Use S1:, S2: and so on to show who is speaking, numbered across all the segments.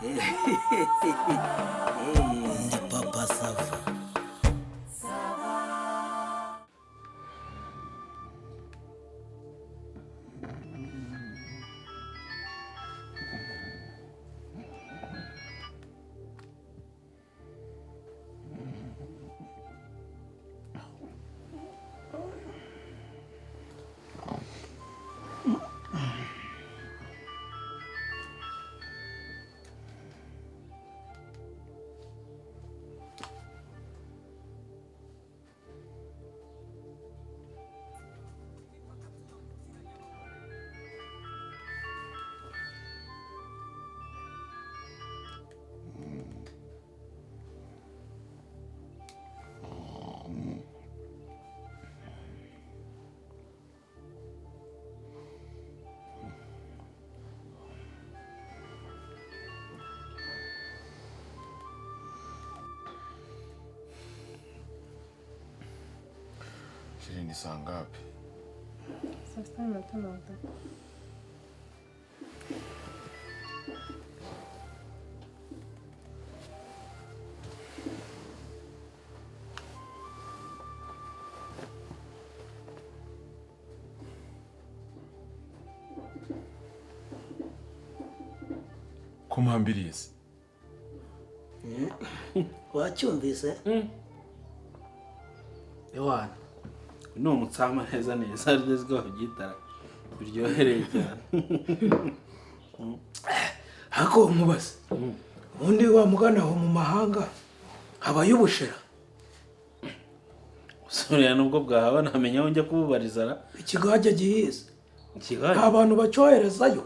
S1: Ndi Papa Sava.
S2: Ni saa ngapi?
S3: Saa sita na tano.
S2: Kumhambiriye se?
S1: Wacyumvise?
S4: Ewana. No mutsama neza neza arigezweho gitara biryohereye cyane.
S5: Hako nkubase. Undi wa mugana ho mu mahanga habaye ubushera.
S4: Usuriya nubwo bwahaba ntamenya aho njya kububariza
S5: Ikigajya gihize.
S4: Ikigajya
S5: abantu bacyoherezayo.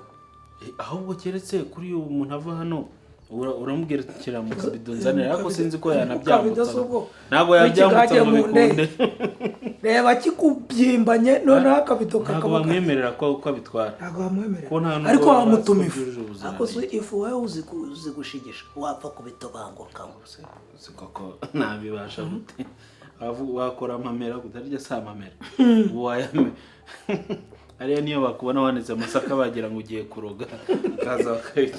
S4: Ahubwo keretse kuri uyu muntu ava hano uramubwira kira mu bidunzanira ariko sinzi ko yanabyambutsa. Ntago yabyambutsa mu bikunde.
S5: Reba kikubyimbanye none akabidoka
S4: ntago bamwemerera ko abitwara.
S5: Ntago bamwemerera. Ariko wamutumifu. Ako se ifu wewe uzi gushigisha wapfa kubitobanguka ngose.
S4: Sikoko nabibasha gute. Wakora amamera kutarya sa amamera. Wayame. Ariya niyo bakubona waneze amasaka bagira ngo ugiye kuroga kaza bakayita.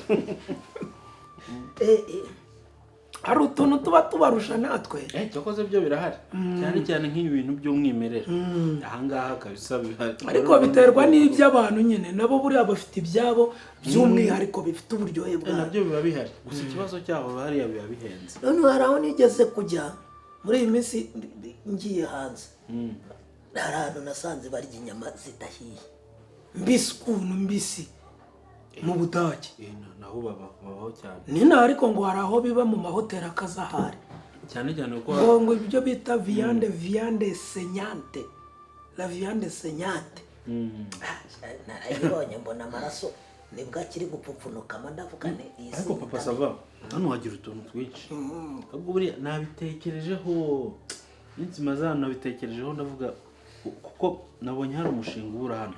S5: Hari utuntu tuba tubarusha natwe.
S4: Cyokoze byo birahari. Cyane cyane nk'ibi bintu by'umwimerere. Ahangaha kabisa bihari.
S5: Ariko biterwa n'iby'abantu nyine nabo buri abafite ibyabo by'umwihariko bifite uburyohe bwa.
S4: Nabyo biba bihari. Gusa ikibazo cyaho bari biba bihenze.
S5: None haraho nigeze kujya muri iyi minsi ngiye hanze. Hari ahantu nasanze barya inyama zidahiye. Mbisi mu Budage.
S4: Naho babaho cyane.
S5: Nina ariko ngo haraho biba mu mahoteli akazahari.
S4: Cyane cyane ko
S5: ngo ibyo bita viande saignante. La viande saignante. Narayibonye mbona amaraso nibwo akiri gupfupfunuka ndavuga ne iyi.
S4: Ariko Papa Sava hano hagira utuntu twinshi. Ahubwo buri nabitekerejeho. Ninzi mazana nabitekerejeho ndavuga kuko nabonye hari umushinga ubura hano.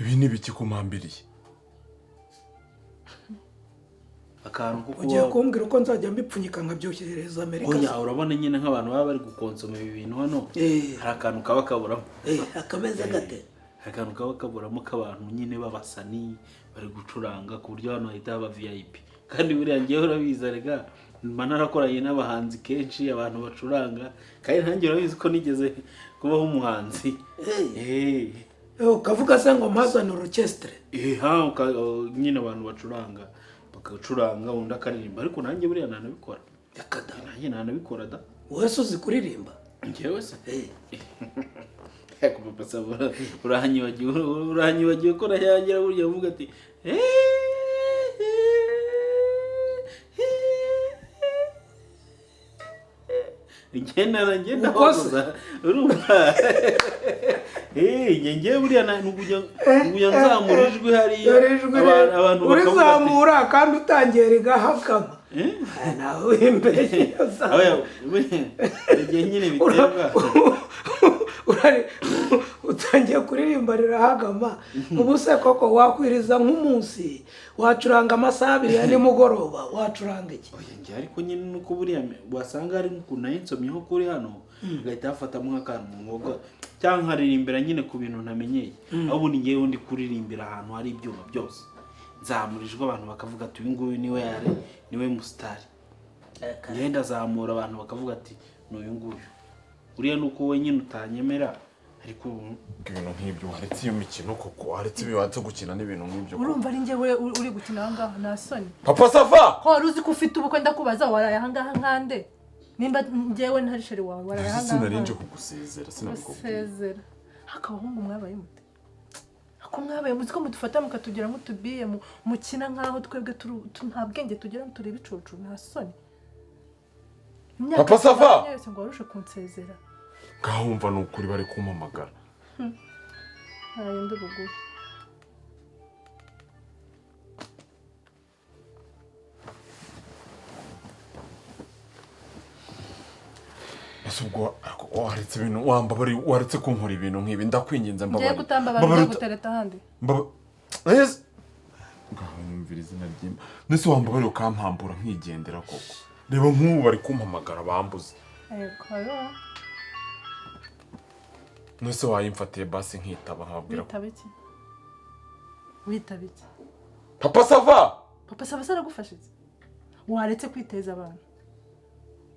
S2: Ibi ni biki kumhambiriye?
S4: Akantu kuko
S5: ugiye kumbwira uko nzajya mbipfunyika nkabyohereza Amerika.
S4: Oya urabona nyine nk'abantu baba bari gukonsoma ibi bintu hano. Hari akantu kaba kaburamo.
S5: Akameze gate.
S4: Akantu kaba kaburamo k'abantu nyine babasani bari gucuranga ku buryo hano hahita haba VIP. Kandi buriya ngiye urabiza rega mba narakoranye n'abahanzi kenshi abantu bacuranga kandi ntange urabizi ko nigeze kubaho umuhanzi.
S5: Ukavuga se ngo mpazana orchestre.
S4: Nyine abantu bacuranga bakacuranga undi akaririmba ariko nanjye buriya nanabikora.
S5: Yakada
S4: nanjye nanabikora da.
S5: Wese uzi kuririmba?
S4: Njyewe se. Yako Papa Sava uranyibagiwe ko nayangira burya uvuga ati ngenda wakoza urumva ngiye buriya nukujya nzamurijwe hari abantu
S5: urizamura kandi utangiye rigahakama nawe w'imbere
S4: igihe nyine biterwa
S5: utangiye kuririmba rirahagama ubu se koko wakwiriza nk'umunsi wacuranga amasaha abiri ya nimugoroba wacuranga iki
S4: njye ariko nyine nuko buriya wasanga hari nk'ukuntu nayinsomyeho kuri hano ugahita hafatamo nk'akantu mu mwuga cyangwa nkaririmbira nyine ku bintu ntamenyeye aho ubundi ngewe ndi kuririmbira ahantu hari ibyuma byose nzamurijwe abantu bakavuga ati uyu nguyu niwe musitari ngenda azamura abantu bakavuga ati n'uyu nguyu uriya nuko wowe nyine utanyemera ariko
S2: ibintu nk'ibyo waretse iyo mikino koko waretse ibibanza gukina n'ibintu nk'ibyo
S3: urumva ari njyewe uri gukina aha ngaha nta soni
S2: papa sava
S3: ko wari uzi ko ufite ubukwe ndakubaza waraye aha ngaha nkande nimba njyewe ntari sheri wawe waraye aha ngaha
S2: sinarinje kugusezera
S3: sinabikubwira akabahungu mwabaye mute ako mwabaye muzi ko mudufata mukatugira nk'utubiye mukina nk'aho twebwe nta bwenge tugira ngo turebe icucu nta soni
S2: papa sava
S3: yose ngo warushe kunsezera
S2: ngaho wumva ni ukuri bari kumpamagara
S3: ntarayenda ubuguru
S2: ese ubwo waretse ibintu wambabari waretse kunkora ibintu nk'ibi ndakwinginze
S3: ngiye kutambabara gutereta ahandi
S2: ngaho numvira izina ry'Imana nese wambabari ukampambura nkigendera koko reba nk'ubu bari kumpamagara bambuze
S3: yego
S2: nese wayimfatiye basi nkitaba nkababwira
S3: witaba iki
S2: papa sava
S3: saragufashe waretse kwiteza abantu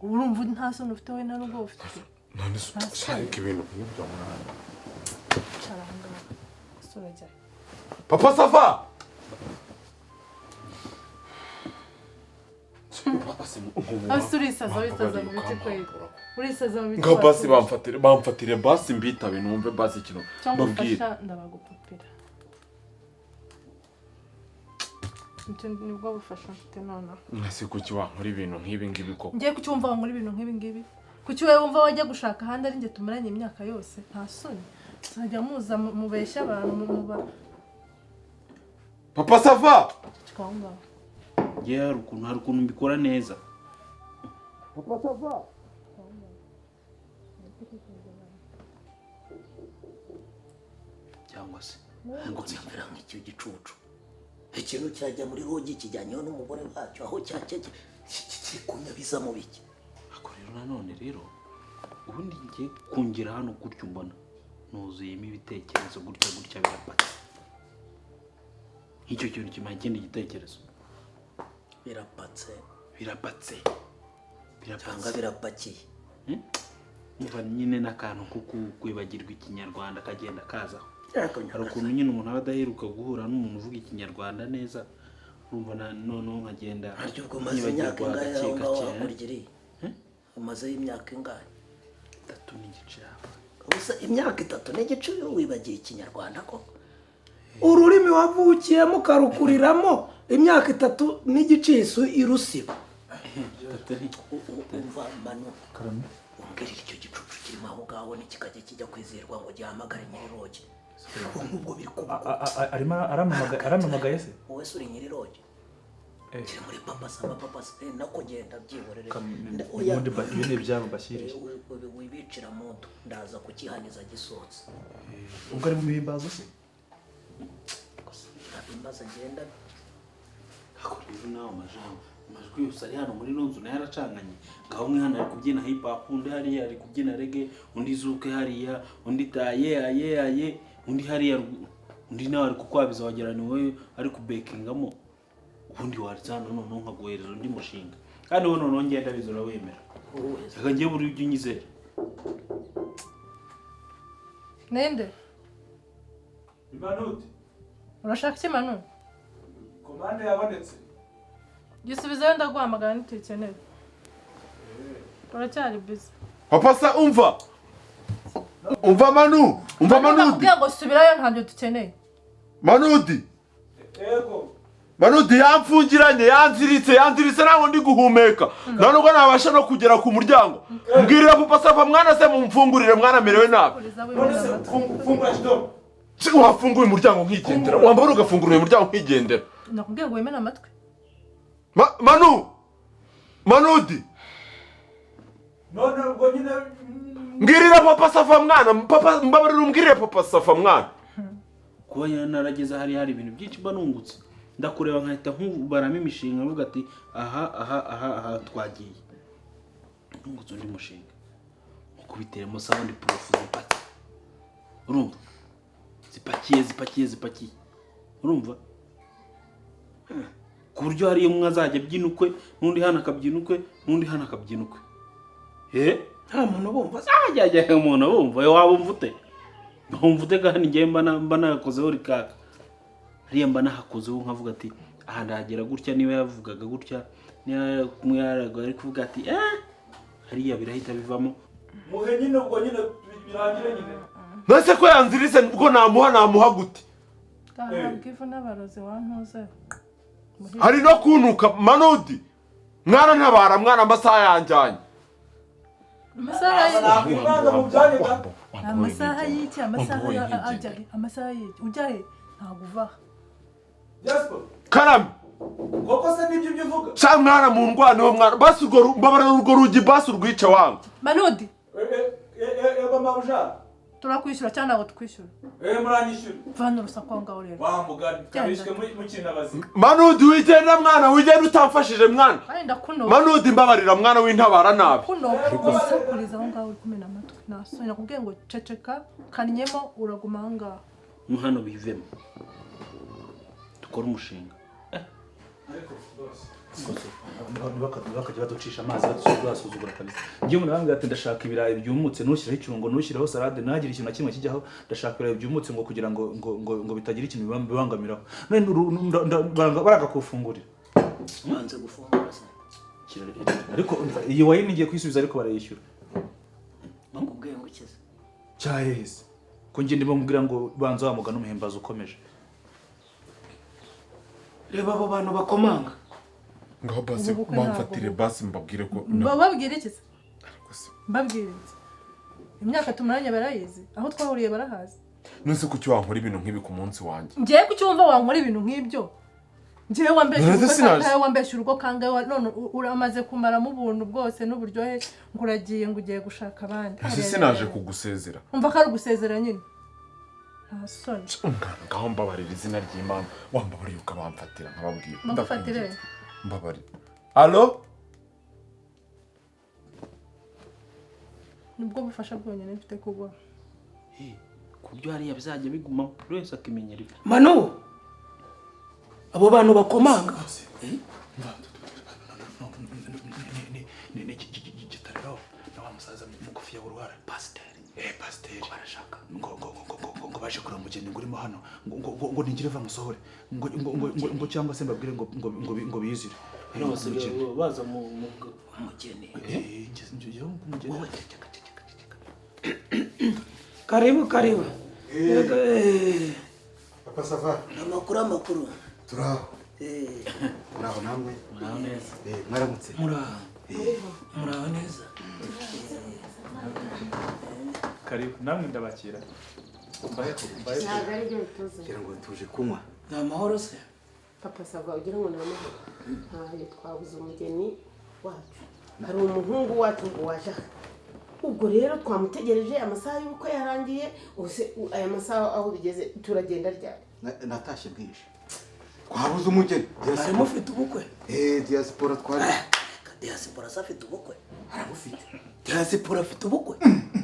S3: urumva nta soni ufite we nta nubwo ufite
S2: none shaka ibintu nk'ibyo mwana
S3: caranga sorajya
S2: papa sava
S3: urisaza mu biti kweli urisaza mu biti
S2: ngo basi bamfatire basi mbitabe numve basi ikintu
S3: mbabwira ndabagupupira nibwo bufasha mfite nonaha
S2: mwese kuki wankora ibintu nk'ibi ngibi koko
S3: ngiye kucyumva wankora ibintu nk'ibi ngibi kuki wowe wumva wajya gushaka ahandi ari njye tumaranye imyaka yose nta soni tuzajya muza mubeshya abantu muba
S2: papa sava
S3: twahungaho
S4: ngewe hari ukuntu mbikora neza
S2: papa sava
S4: cyangwa se
S5: ngo nyamvira nk'icyo gicucu ikintu cyajya muri hogi kijyanyeho n'umugore wacyo aho cyajya kikunyabiza mu biki
S4: ako rero nanone ubundi ngiye kungira hano gutyo mbona nuzuyemo ibitekerezo gutya birapatse nk'icyo kintu kimaye ikindi gitekerezo
S5: birapatse
S4: cyangwa
S5: birapakiye
S4: umva nyine n'akantu ko kwibagirwa ikinyarwanda kagenda kazaho hari ukuntu nyine umuntu aba adaheruka guhura n'umuntu uvuga ikinyarwanda neza urumva noneho nkagenda
S5: ubwo umaze imyaka ingahe aho ngaho wakurigiriye umazeho imyaka ingahe
S4: 3 n'igice
S5: gusa imyaka 3 n'igice wibagiye ikinyarwanda koko ururimi wavukiyemo ukarukuriramo imyaka 3 n'igice irusiba umva manu umbwirira icyo gicucu kirimo aho ngaho nikikajya kijya kwizirwa ngo gihamagare nyiriroge ubwo biri kuvuga
S6: arimo aramamagaye se
S5: wowe uri nyiriroge kiri muri papa sava nako genda byihorere
S6: ubundi ibindi byabo bashyiriye
S5: wibicira muntu ndaza kukihaniza gisohotse
S6: ubwo ari mu mihimbazo se
S5: imbaza agenda
S4: hakurira nawe amajwi yose ari hano muri nonzu nayo aracanganye ngaho umwe hano ari kubyina hip hop undi hariya ari kubyina reggae undi zuke hariya undi taye undi hariya undi nawe ari kukwabiza wagira ni wowe ari kubekingamo ubundi waritse hano noneho nkaguhereza undi mushinga kandi wowe noneho ngenda bizura wemera reka ngiye buri ujya unyizera
S3: nende
S6: Imanute
S3: urashaka iki Manu
S6: komande yabonetse
S3: gisubizayo ndaguhamagara ntitukeneye uracyari busy
S2: papa sa umva Manudi
S3: nakubwiye ngo subirayo ntabyo dukeneye
S2: Manudi
S6: yego
S2: Manudi yamfungiranye yanziritse naho ndi guhumeka nubwo nabasha no kugera ku muryango mbwirira papa sava mwana se mumfungurire mwana merewe nabi
S6: none se fungura kidogo
S2: wafunguye umuryango nkigendera wambara ugafungura umuryango nkigendera
S3: nakubwiye ngo wemene amatwi
S2: Manu Manudi
S6: none ubwo nyine
S2: mbwirira papa Safa mwana, papa mbabarira umbwirire papa Safa mwana.
S4: kuba narageze hari ibintu byinshi banungutse ndakureba nkahita nkubaramo imishinga avuga ati aha twagiye nungutse undi mushinga ukubiteremo sound proof zipaki urumva zipakiye urumva ku buryo hari umwe azajya abyina ukwe n'undi hano akabyina ukwe n'undi hano akabyina ukwe
S5: nta muntu bumva
S4: ajya umuntu bumva waba umvute umvute kandi ngiye mba nakozeho rikaka hariya mba nahakozeho nkavuga ati aha ndahagera gutya niba yavugaga gutya niba kumuyaraga ari kuvuga ati hariya birahita bivamo
S6: muhe nyine ubwo nyine birangire nyine
S2: Nase ko yanzirise ubwo namuha gute?
S3: Bwivu n'abarozi wantuze.
S2: Hari no kunuka Manudi. Mwana ntabara mwana amasaha yanjanye.
S3: Amasaha y'iki amasaha y'iki ujahe ntabwo uva.
S6: Jasper
S2: Karame.
S6: koko se nibyo byo uvuga
S2: Cha mwana mu ndwano mwana basi urwo mbabara urwo rugi basi urwica wangu.
S3: Manudi
S6: ego mabuja
S3: turakwishyura cyangwa ngo tukwishyura
S6: muranyishyura
S3: vana urusaku ngaho rero
S6: wamugani kabishwe mukina bazi
S2: Manudi wigenda mwana wigenda utamfashije mwana.
S3: kandi ndakuno
S2: Manudi mbabarira mwana w'intabara nabi.
S3: kuno nsakuriza aho ngaho uri kumena amatwi nasoni nakubwiye ngo ceceka kanyemo uraguma aho ngaho
S4: hano bivemo dukora umushinga
S6: bakajya baducisha amazi basuzugura kabisa ngiye umuntu arambwira ati ndashaka ibirayi byumutse nushyiraho ikirungo nushyiraho salade ntagire ikintu na kimwe kijyaho ndashaka ibirayi byumutse ngo kugira ngo bitagira ikintu bibangamiraho none baragakufungurira
S1: Manze gufungura se.
S6: ariko iyi wayini ngiye kwisubiza ariko barayishyura
S1: Bakubwiye ngo kize.
S6: cyaheze ko ngiye ndimo mubwira ngo banza wamugana umuhimbazo ukomeje
S5: reba abo bantu bakomanga
S2: Ngaho basi bamfatire basi mbabwire ko
S3: babwire iki se mbabwire iki imyaka tumaranye barayizi aho twahuriye barahazi
S2: nose kuki wankora ibintu nk'ibi ku munsi wanjye
S3: ngiye kucyumva wankora ibintu nk'ibyo ngiye wambeshya urugo kangahe none uramaze kumaramo ubuntu bwose n'uburyohe ngo uragiye ngo ugiye gushaka abandi
S2: sinaje kugusezera
S3: umva ko ari ugusezera nyine nta soni
S2: ngaho mbabarira izina ry'Imana wambabarira ukabamfatira nkababwira
S3: bagufatire
S2: mbabarira allo
S3: nubwo bufasha bwonyine mfite kugwa
S4: ku buryo hariya bizajya biguma buri wese akimenyera ibyo
S5: Manu abo bantu bakomanga
S6: ni gitariro na wa musaza mugufi ya uruhara pasiteri barashaka ngo baje kureba umugeni ngo urimo hano ngo ningire va musohore ngo cyangwa se mbabwire ngo bizire
S4: baza mu
S1: Umugeni.
S5: karibu
S7: Papa Safa
S1: Amakuru.
S7: turaho muraho namwe
S4: neza
S7: mwaramutse
S5: muraho neza
S6: karibu namwe ndabakira
S8: ntabwo ari byo bituze
S7: kugira ngo tuje kunywa
S5: ni amahoro se
S8: papa Safa ugira ngo ni amahoro ntayo twabuze umugeni wacu hari umuhungu wacu ngo waje aha ubwo rero twamutegereje amasaha y'ubukwe yarangiye aya masaha aho bigeze turagenda ryari
S7: natashye bwije twabuze umugeni
S5: hari mufite ubukwe
S7: diaspora twari
S1: Diaspora afite ubukwe.
S7: arabufite
S5: diaspora afite ubukwe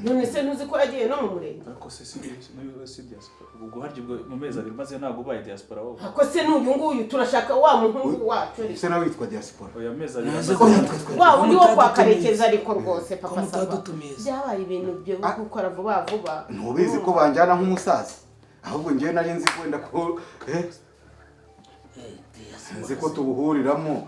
S8: none se ntuzi ko yagiye no mu murenge
S6: ariko se si diaspora ubwo harya ubwo mu mezi abiri maze ntabwo ubaye diaspora wowe
S8: ako se n'uyu nguyu turashaka wa muhungu wacu
S7: ese nawe witwa diaspora
S6: oya mezi abiri
S5: Naze
S6: maze
S5: ko
S8: wa undi wo kwa Karekezi ariko rwose papa Safa
S5: mutadutumiza
S8: byabaye ibintu byo gukora vuba vuba
S7: ntubizi ko banjyana nk'umusaza ahubwo njyewe nari nzi ko wenda ko nzi ko tubuhuriramo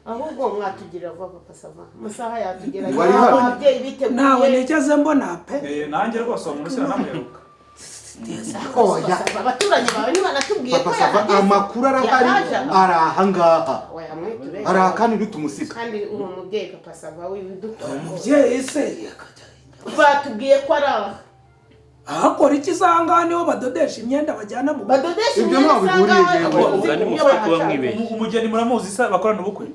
S8: ahubwo mwatugirira vuba papa Safa amasaha yatugera
S7: Wari hano?
S8: ababyeyi biteguye
S5: ntawe nigeze mbona pe
S6: nanjye rwose uwo muntu usira namuheruka
S7: oya
S8: abaturanyi bawe ntibanatubwiye ko
S7: Papa Safa amakuru arahari ari ahangaha hari akandi ntitumusiga
S8: kandi uwo mubyeyi papa Safa w'ibidutora
S5: umubyeyi se
S8: batubwiye ko ari aha
S5: ahakora iki isanga niho badodesha imyenda bajyana mu
S8: badodesha
S7: Ibyo
S8: imyenda
S7: ntabwo bihuriye
S4: Ubwo ni mufite kuba mwibeshye.
S6: umugeni muramuzi sa bakorana ubukwe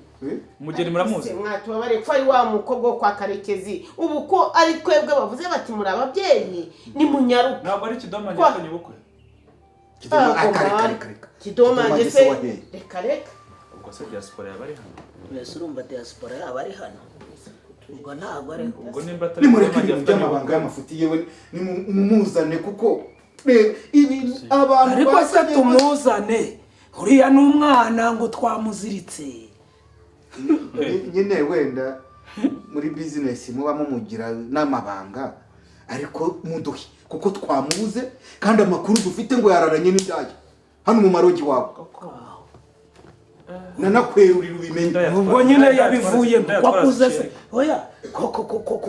S6: umugeni muramuzi
S8: mwatubabare ko ari wa mukobwa wo kwa Karekezi ubu ko ari twebwe bavuze bati muri ababyeyi ni munyaruka
S6: ntabwo ari Kidoma nyakanye ubukwe
S8: Kidoma ngese reka reka
S6: ubwo se diaspora yabari hano
S1: mbese urumva diaspora yaba ari hano ubwo ntabwo ari
S6: ubwo nimba atari
S7: nimureke ibintu by'amabanga y'amafuti yewe nimumuzane kuko reba ibi abantu
S5: ariko se tumuzane uriya n'umwana ngo twamuziritse
S7: nyine wenda muri bizinesi muba mumugira n'amabanga ariko muduhe kuko twamubuze kandi amakuru dufite ngo yararanye n'indaya hano mu marogi wawe nanakwerurira ubimenye
S5: ubwo nyine yabivuye kwakuze se oya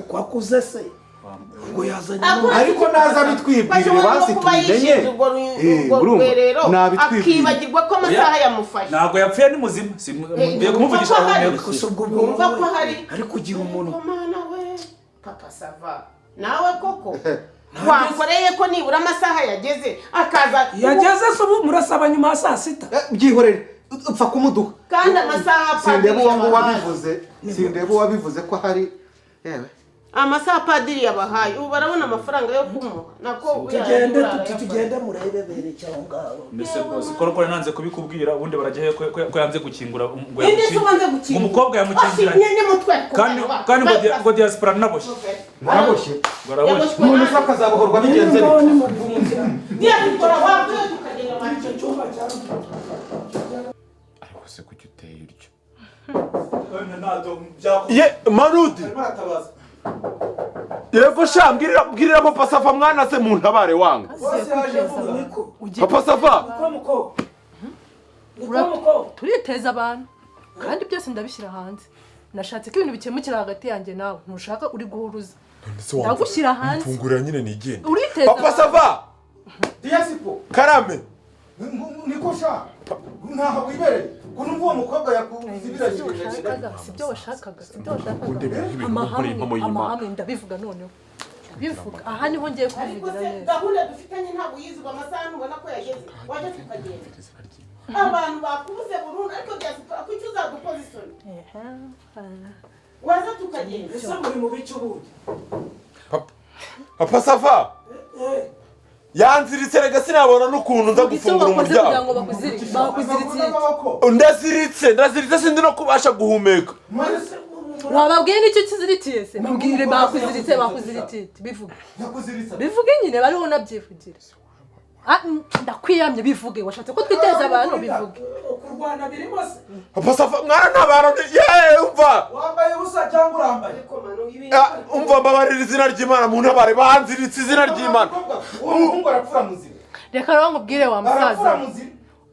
S5: kwakuze se ngo yazanye
S7: ariko naza bitwibwirire basi tubimenye
S8: akibagirwa ko amasaha yamufashe
S6: ntabwo yapfuye ni muzima mbiye kumuvugisha
S8: kumva ko hari
S5: ariko ugira umuntu
S8: papa sava nawe koko wakoreye ko nibura amasaha yageze akaza
S5: yageze se ubu murasaba nyuma ya saa sita
S7: byihorere upfa kumuduha
S8: kandi amasaha
S7: sindeba uwo wabivuze sindeba uwabivuze ko hari yewe
S8: amasaha padiri yabahaye ubu barabona amafaranga yo kumuha nako
S5: tugende
S1: murebe bereke aho ngaho
S6: mbese rwose korokore nanze kubikubwira ubundi barajya ko yanze gukingura ngo umukobwa yamukingiranye kandi ngo diaspora naboshye
S7: naraboshye umuntu ushaka akazabohorwa bigenze
S2: ariko se kuki uteye iryo ye Manudi yego sha mbwirira papa Safa mwana se mu ntabare wanga papa Safa
S3: turiteza abantu kandi byose ndabishyira hanze nashatse ko ibintu bikemukira hagati yanjye nawe ntushaka uri guhuruza ndagushyira hanze
S2: mfungurira nyine nigende
S3: uriteza
S2: papa Safa
S7: diasipo
S2: karame
S7: niko sha ntaho wibereye kunumva uwo mukobwa yakuzibira
S3: sibyo washakaga amahame ndabivuga noneho bivuga aha niho ngiye kuvugira neza
S8: gahunda dufitanye ntabwo yizwa amasaha nubona ko yageze wajya tukagenda abantu bakubuze burundu ariko diaspora kuki uzadukoza isoni waza tukagenda
S5: ese muri mu bice ubundi
S2: papa Safa yanziritse rega sinabona n'ukuntu nza gufungura umuryango ndaziritse sindi no kubasha guhumeka
S3: wababwiye n'icyo kizirikiye se mbwire bakuziritse bivuge nyine bariho nabyivugira ndakwiyamye bivuge washatse ko twiteza abantu bivuge
S5: kurwana birimo se
S2: papa Safa mwana n'abantu yeee umva
S5: wambaye ubusa cyangwa urambaye
S2: umva mbabarira izina ry'Imana mu ntabare banziritse izina ry'Imana
S7: umuhungu arapfura muzima
S3: reka rero nkubwire wa musaza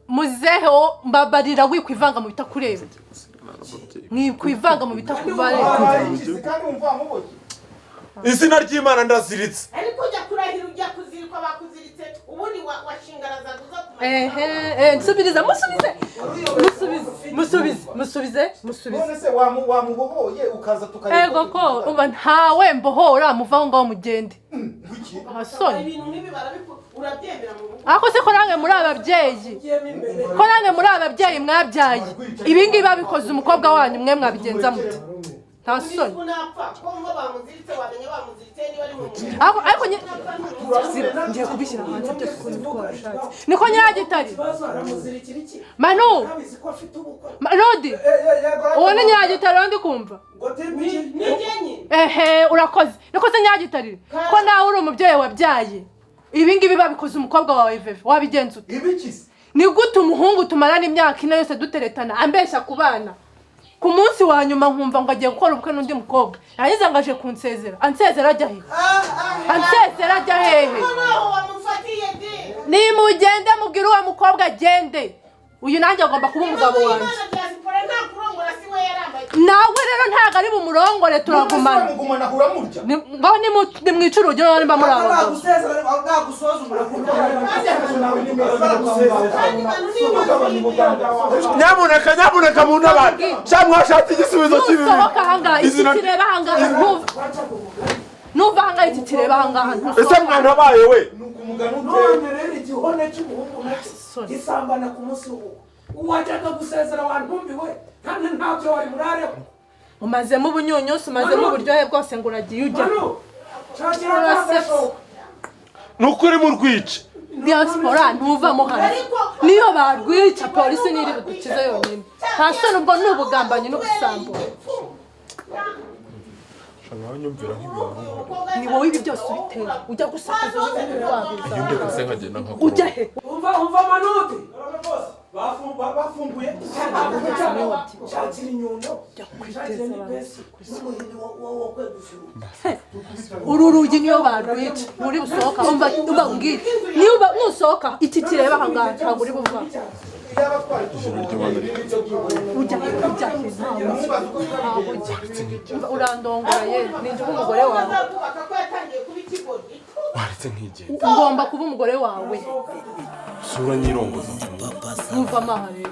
S3: muzeho mbabarira wikwivanga mu bitakureba mwikwivanga mu bitakubareba
S7: kandi umva muboshye
S2: izina ry'Imana ndaziritse
S8: ariko ujya kurahira ujya kuzirikwa bakuziritse ubundi washingaraza uza
S3: nsubiriza musubize
S7: none se wamubohoye ukaza tukareba
S3: ego ko umva ntawe mbohora muvaho ngaho mugende hasoni
S8: ibintu nk'ibi urabyemera mu rugo
S3: ariko se ko nange muri ababyeyi mwabyaye ibi ngibi babikoze umukobwa wanyu mwe mwabigenza mute nta soni ariko ngiye kubishyira hanze byose uko wabishatse niko nyiragitare Manu Rodi uwo ni nyiragitare ndi kumva urakoze niko se nyiragitare ko nawe uri umubyeyi wabyaye ibi ngibi babikoze umukobwa wawe Veve wabigenza ute ni gute umuhungu tumarana imyaka ine yose duteretana ambeshya ku bana ku munsi wa nyuma nkumva ngo agiye gukora ubukwe n'undi mukobwa yahize ngaje kunsezera ansezera ajya hehe nimugende mubwire uwo mukobwa agende uyu nanjye agomba kuba umugabo wanjye nawe rero ntabwo ari bumurongore turagumana ngaho nimwica urugero nimba muri abo
S2: nyamuneka mu ntabare cyangwa mwashatse igisubizo cy'ibibi
S3: nusohoka ahangaha iki kireba ahangaha nuva ahangaha iki kireba ahangaha
S2: ese mwana wabaye we
S5: none rero igihone cy'umuhungu nacyo gisambana ku munsi wajyaga gusezera wantumbiwe kandi ntabyo wari murareho
S3: umazemo ubunyunyusi umazemo uburyohe bwose ngo uragiye ujya
S2: ni ukuri mu rwica
S3: diaspora ntuvamo hano niyo barwica polisi niri budukize yonyine nta soni ubwo ni ubugambanyi n'ubusambo ni wowe ibi byose ubitera ujya gusakaza ujya he
S5: umva manute bafunguye shakira inyundo
S3: uru rugi niyo barwica nturi busohoka umva ubabwire niba nusohoka iki kireba ahangaha ntabwo uri buva urandongora ye ninjye uba umugore wawe ngomba kuba umugore wawe
S2: sura nyirongoza
S3: ntuva amaha rero